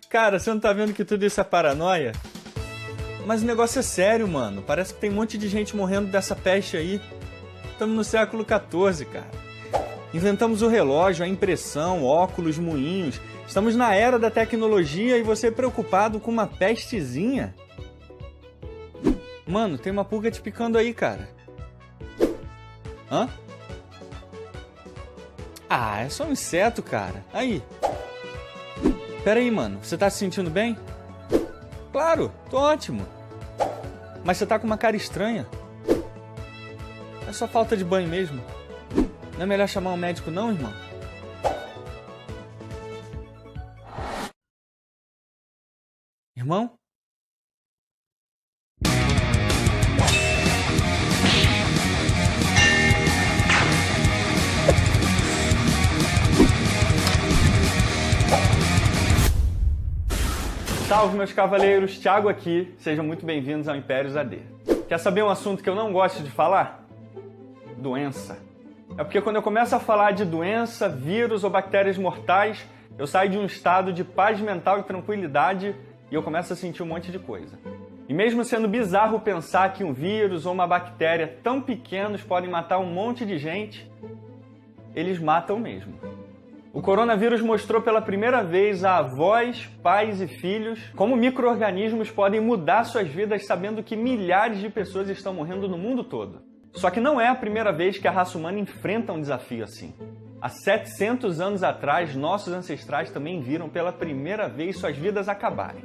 Cara, você não tá vendo que tudo isso é paranoia? Mas o negócio é sério, mano. Parece que tem um monte de gente morrendo dessa peste aí. Estamos no século XIV, cara. Inventamos o relógio, a impressão, óculos, moinhos. Estamos na era da tecnologia e você preocupado com uma pestezinha? Mano, tem uma pulga te picando aí, cara. Hã? Ah, é só um inseto, cara. Aí. Pera aí, mano. Você tá se sentindo bem? Claro, tô ótimo. Mas você tá com uma cara estranha. É só falta de banho mesmo. Não é melhor chamar um médico não, irmão? Irmão? Salve, meus cavaleiros, Thiago aqui, sejam muito bem-vindos ao Impérios AD. Quer saber um assunto que eu não gosto de falar? Doença. É porque quando eu começo a falar de doença, vírus ou bactérias mortais, eu saio de um estado de paz mental e tranquilidade e eu começo a sentir um monte de coisa. E mesmo sendo bizarro pensar que um vírus ou uma bactéria tão pequenos podem matar um monte de gente, eles matam mesmo. O coronavírus mostrou pela primeira vez a avós, pais e filhos como micro-organismos podem mudar suas vidas sabendo que milhares de pessoas estão morrendo no mundo todo. Só que não é a primeira vez que a raça humana enfrenta um desafio assim. Há 700 anos atrás, nossos ancestrais também viram pela primeira vez suas vidas acabarem.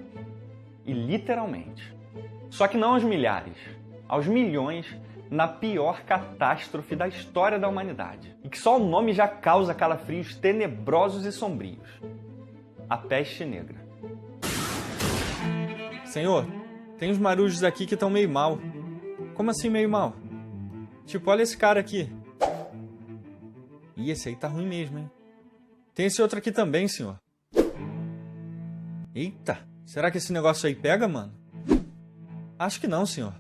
E literalmente. Só que não aos milhares, aos milhões, na pior catástrofe da história da humanidade. E que só o nome já causa calafrios tenebrosos e sombrios. A peste negra. Senhor, tem uns marujos aqui que estão meio mal. Como assim meio mal? Tipo, olha esse cara aqui. Ih, esse aí tá ruim mesmo, hein? Tem esse outro aqui também, senhor. Eita, será que esse negócio aí pega, mano? Acho que não, senhor.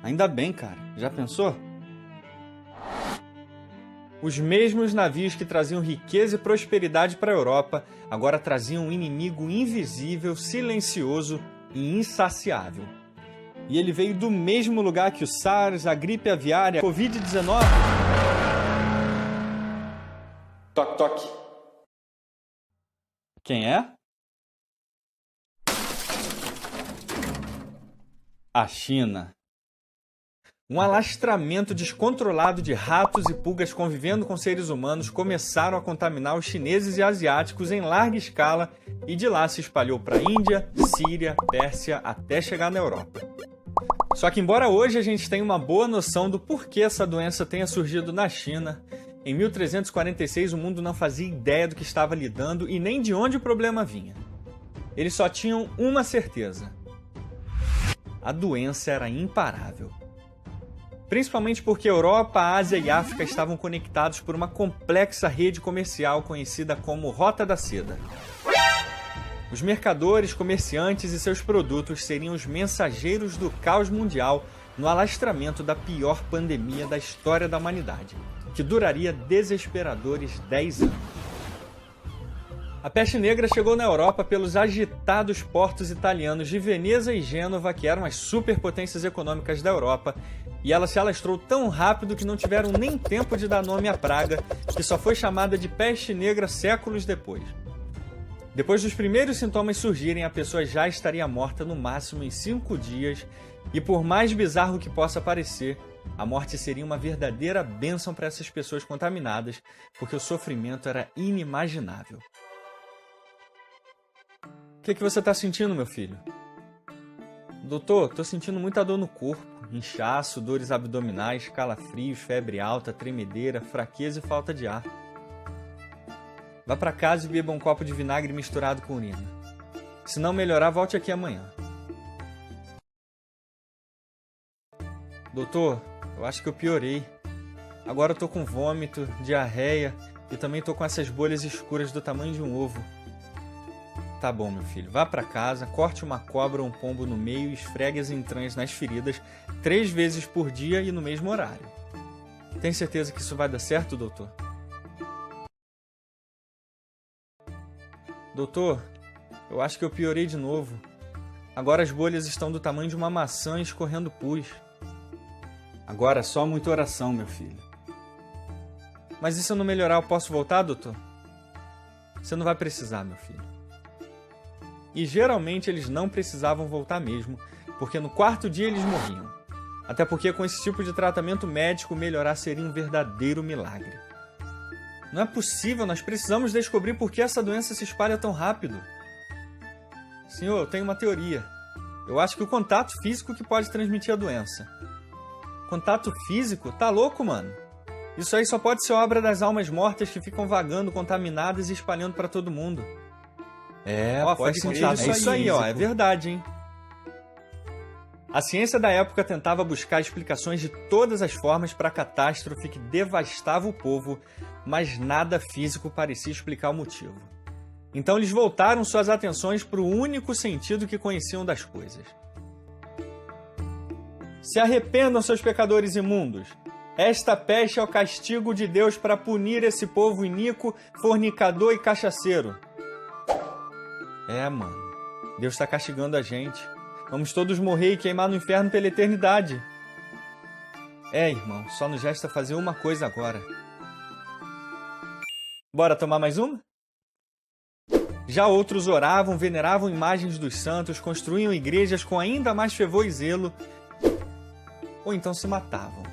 Ainda bem, cara. Já pensou? Os mesmos navios que traziam riqueza e prosperidade para a Europa agora traziam um inimigo invisível, silencioso e insaciável. E ele veio do mesmo lugar que o SARS, a gripe aviária, a Covid-19. Toque, toque. Quem é? A China. Um alastramento descontrolado de ratos e pulgas convivendo com seres humanos começaram a contaminar os chineses e asiáticos em larga escala e de lá se espalhou para a Índia, Síria, Pérsia até chegar na Europa. Só que embora hoje a gente tenha uma boa noção do porquê essa doença tenha surgido na China, em 1346 o mundo não fazia ideia do que estava lidando e nem de onde o problema vinha. Eles só tinham uma certeza: a doença era imparável. Principalmente porque Europa, Ásia e África estavam conectados por uma complexa rede comercial conhecida como Rota da Seda. Os mercadores, comerciantes e seus produtos seriam os mensageiros do caos mundial no alastramento da pior pandemia da história da humanidade, que duraria desesperadores 10 anos. A peste negra chegou na Europa pelos agitados portos italianos de Veneza e Gênova, que eram as superpotências econômicas da Europa, e ela se alastrou tão rápido que não tiveram nem tempo de dar nome à praga, que só foi chamada de peste negra séculos depois. Depois dos primeiros sintomas surgirem, a pessoa já estaria morta no máximo em 5 dias, e por mais bizarro que possa parecer, a morte seria uma verdadeira bênção para essas pessoas contaminadas, porque o sofrimento era inimaginável. O que você está sentindo, meu filho? Doutor, estou sentindo muita dor no corpo, inchaço, dores abdominais, calafrios, febre alta, tremedeira, fraqueza e falta de ar. Vá para casa e beba um copo de vinagre misturado com urina. Se não melhorar, volte aqui amanhã. Doutor, eu acho que eu piorei. Agora eu tô com vômito, diarreia e também tô com essas bolhas escuras do tamanho de um ovo. Tá bom, meu filho. Vá para casa, corte uma cobra ou um pombo no meio e esfregue as entranhas nas feridas 3 vezes por dia e no mesmo horário. Tem certeza que isso vai dar certo, doutor? Doutor, eu acho que eu piorei de novo. Agora as bolhas estão do tamanho de uma maçã escorrendo pus. Agora é só muita oração, meu filho. Mas e se eu não melhorar, eu posso voltar, doutor? Você não vai precisar, meu filho. E geralmente eles não precisavam voltar mesmo, porque no quarto dia eles morriam. Até porque com esse tipo de tratamento médico, melhorar seria um verdadeiro milagre. Não é possível, nós precisamos descobrir por que essa doença se espalha tão rápido. Senhor, eu tenho uma teoria. Eu acho que o contato físico que pode transmitir a doença. Contato físico? Tá louco, mano? Isso aí só pode ser obra das almas mortas que ficam vagando, contaminadas e espalhando pra todo mundo. Pode ser isso aí, ó. É verdade, hein? A ciência da época tentava buscar explicações de todas as formas para a catástrofe que devastava o povo, mas nada físico parecia explicar o motivo. Então eles voltaram suas atenções para o único sentido que conheciam das coisas. Se arrependam, seus pecadores imundos! Esta peste é o castigo de Deus para punir esse povo iníquo, fornicador e cachaceiro. Mano, Deus está castigando a gente. Vamos todos morrer e queimar no inferno pela eternidade. Irmão, só nos resta fazer uma coisa agora. Bora tomar mais uma? Já outros oravam, veneravam imagens dos santos, construíam igrejas com ainda mais fervor e zelo, ou então se matavam.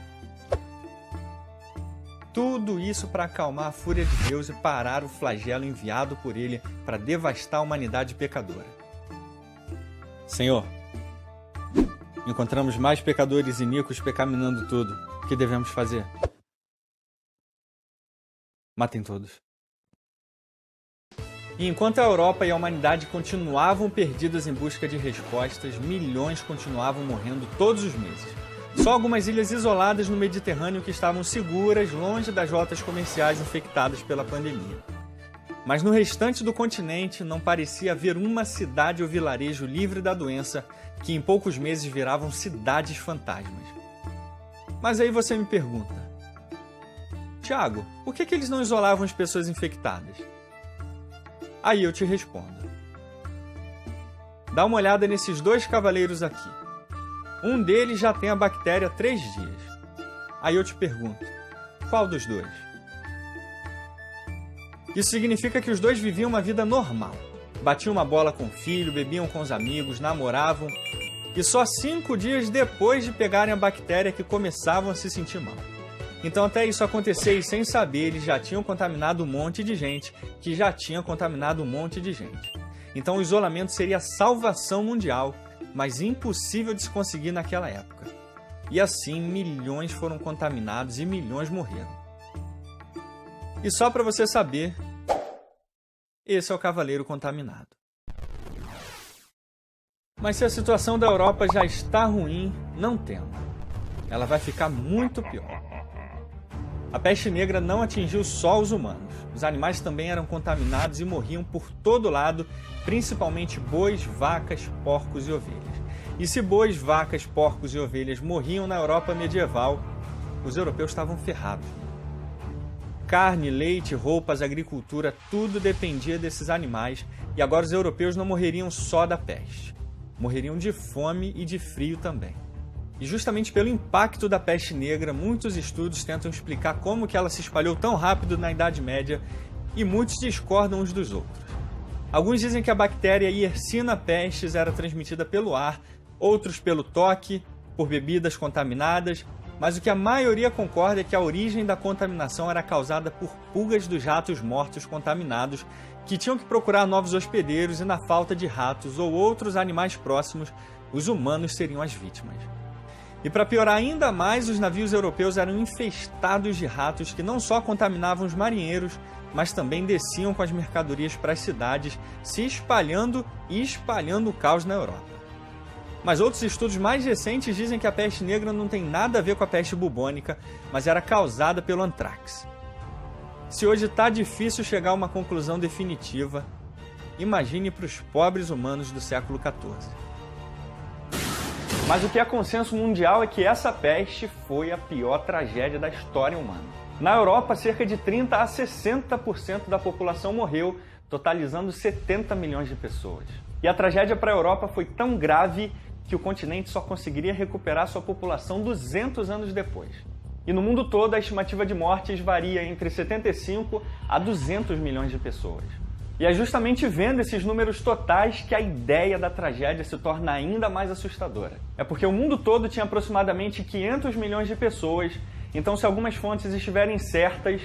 Tudo isso para acalmar a fúria de Deus e parar o flagelo enviado por ele para devastar a humanidade pecadora. Senhor, encontramos mais pecadores iníquos pecaminando tudo. O que devemos fazer? Matem todos. E enquanto a Europa e a humanidade continuavam perdidas em busca de respostas, milhões continuavam morrendo todos os meses. Só algumas ilhas isoladas no Mediterrâneo que estavam seguras, longe das rotas comerciais infectadas pela pandemia. Mas no restante do continente não parecia haver uma cidade ou vilarejo livre da doença, que em poucos meses viravam cidades fantasmas. Mas aí você me pergunta: Tiago, por que eles não isolavam as pessoas infectadas? Aí eu te respondo. Dá uma olhada nesses dois cavaleiros aqui. Um deles já tem a bactéria há 3 dias. Aí eu te pergunto, qual dos dois? Isso significa que os dois viviam uma vida normal. Batiam uma bola com o filho, bebiam com os amigos, namoravam. E só 5 dias depois de pegarem a bactéria que começavam a se sentir mal. Então até isso acontecer e sem saber, eles já tinham contaminado um monte de gente, que já tinha contaminado um monte de gente. Então o isolamento seria a salvação mundial, mas impossível de se conseguir naquela época. E assim, milhões foram contaminados e milhões morreram. E só para você saber, esse é o cavaleiro contaminado. Mas se a situação da Europa já está ruim, não tema. Ela vai ficar muito pior. A peste negra não atingiu só os humanos. Os animais também eram contaminados e morriam por todo lado, principalmente bois, vacas, porcos e ovelhas. E se bois, vacas, porcos e ovelhas morriam na Europa medieval, os europeus estavam ferrados. Carne, leite, roupas, agricultura, tudo dependia desses animais, e agora os europeus não morreriam só da peste. Morreriam de fome e de frio também. E justamente pelo impacto da peste negra, muitos estudos tentam explicar como que ela se espalhou tão rápido na Idade Média, e muitos discordam uns dos outros. Alguns dizem que a bactéria Yersinia pestis era transmitida pelo ar, outros pelo toque, por bebidas contaminadas, mas o que a maioria concorda é que a origem da contaminação era causada por pulgas dos ratos mortos contaminados, que tinham que procurar novos hospedeiros e, na falta de ratos ou outros animais próximos, os humanos seriam as vítimas. E para piorar ainda mais, os navios europeus eram infestados de ratos que não só contaminavam os marinheiros, mas também desciam com as mercadorias para as cidades, se espalhando e espalhando o caos na Europa. Mas outros estudos mais recentes dizem que a peste negra não tem nada a ver com a peste bubônica, mas era causada pelo antrax. Se hoje está difícil chegar a uma conclusão definitiva, imagine para os pobres humanos do século XIV. Mas o que é consenso mundial é que essa peste foi a pior tragédia da história humana. Na Europa, cerca de 30% a 60% da população morreu, totalizando 70 milhões de pessoas. E a tragédia para a Europa foi tão grave que o continente só conseguiria recuperar sua população 200 anos depois. E no mundo todo, a estimativa de mortes varia entre 75 a 200 milhões de pessoas. E é justamente vendo esses números totais que a ideia da tragédia se torna ainda mais assustadora. É porque o mundo todo tinha aproximadamente 500 milhões de pessoas, então se algumas fontes estiverem certas,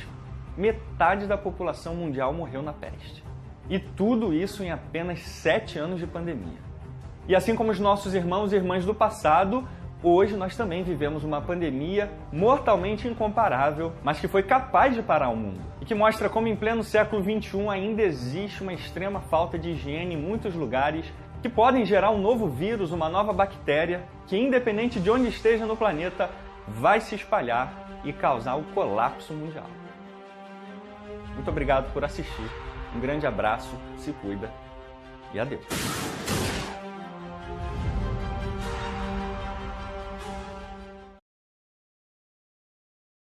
metade da população mundial morreu na peste. E tudo isso em apenas 7 anos de pandemia. E assim como os nossos irmãos e irmãs do passado, hoje nós também vivemos uma pandemia mortalmente incomparável, mas que foi capaz de parar o mundo. E que mostra como em pleno século XXI ainda existe uma extrema falta de higiene em muitos lugares que podem gerar um novo vírus, uma nova bactéria, que independente de onde esteja no planeta, vai se espalhar e causar o colapso mundial. Muito obrigado por assistir, um grande abraço, se cuida e adeus.